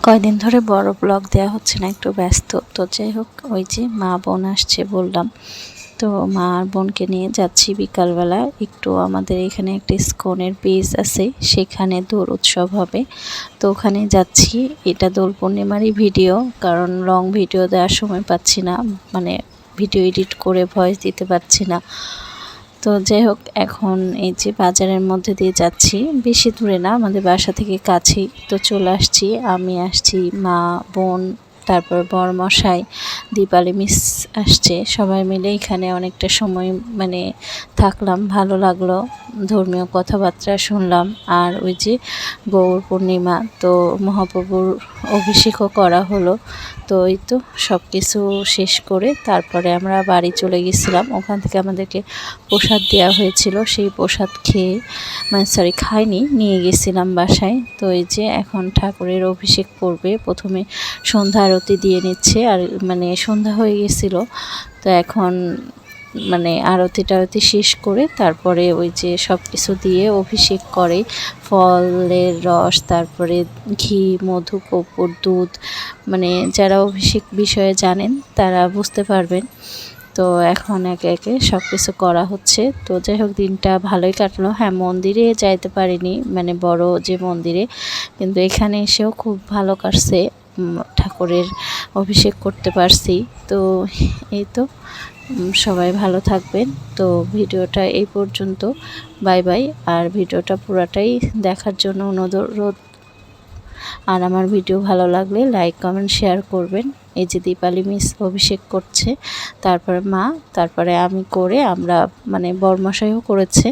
কয়দিন ধরে বড় ব্লগ দেওয়া হচ্ছে না, একটু ব্যস্ত। তো যাই হোক, ওই যে মা বোন আসছে বললাম, তো মা আর বোনকে নিয়ে যাচ্ছি বিকালবেলা একটু। আমাদের এখানে একটা ইসকনের পেজ আছে, সেখানে দোল উৎসব হবে, তো ওখানে যাচ্ছি। এটা দোল পূর্ণিমারই ভিডিও, কারণ লং ভিডিও দেওয়ার সময় পাচ্ছি না, মানে ভিডিও এডিট করে ভয়েস দিতে পারছি না। তো যাই হোক, এখন এই যে বাজারের মধ্যে দিয়ে যাচ্ছি, বেশি দূরে না, আমাদের বাসা থেকে কাছেই। তো চলে আসছি, আমি আসছি, মা, বোন, তারপর বরমশাই, দীপালি মিস আসছে, সবাই মিলে এখানে অনেকটা সময় মানে থাকলাম, ভালো লাগলো। ধর্মীয় কথাবার্তা শুনলাম। আর ওই যে গৌর পূর্ণিমা, তো মহাপ্রভুর অভিষেকও করা হলো। তো এই তো সব কিছু শেষ করে তারপরে আমরা বাড়ি চলে গেছিলাম। ওখান থেকে আমাদেরকে প্রসাদ দেওয়া হয়েছিল, সেই প্রসাদ খেয়ে, মানে সরি খাইনি, নিয়ে গেছিলাম বাসায়। তো এই যে এখন ঠাকুরের অভিষেক করবে, প্রথমে সন্ধ্যা আরতি দিয়ে নিচ্ছে, আর মানে সন্ধ্যা হয়ে গেছিল। তো এখন মানে আরতি টারতি শেষ করে তারপরে ওই যে সব কিছু দিয়ে অভিষেক করে, ফলের রস, তারপরে ঘি, মধু, কর্পূর, দুধ, মানে যারা অভিষেক বিষয়ে জানেন তারা বুঝতে পারবেন। তো এখন একে একে সব কিছু করা হচ্ছে। তো যাই হোক, দিনটা ভালোই কাটলো। হ্যাঁ, মন্দিরে যাইতে পারিনি, মানে বড় যে মন্দিরে, কিন্তু এখানে এসেও খুব ভালো কাটছে, ঠাকুরের অভিষেক করতে পারছি। তো এই তো, সবাই ভালো থাকবেন। তো ভিডিওটা এই পর্যন্ত, বাই বাই। আর ভিডিওটা পুরাটাই দেখার জন্য অনুরোধ। আর আমার ভিডিও ভালো লাগলে লাইক, কমেন্ট, শেয়ার করবেন। এই যে দীপালি মিস অভিষেক করছে, তারপরে মা, তারপরে আমি করে, আমরা মানে বরমশাইও করেছে।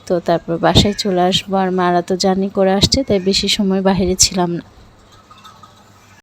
তো তারপর বাসায় চলে আসবো। আর মারা তো জার্নি করে আসছে, তাই বেশি সময় বাইরে ছিলাম না।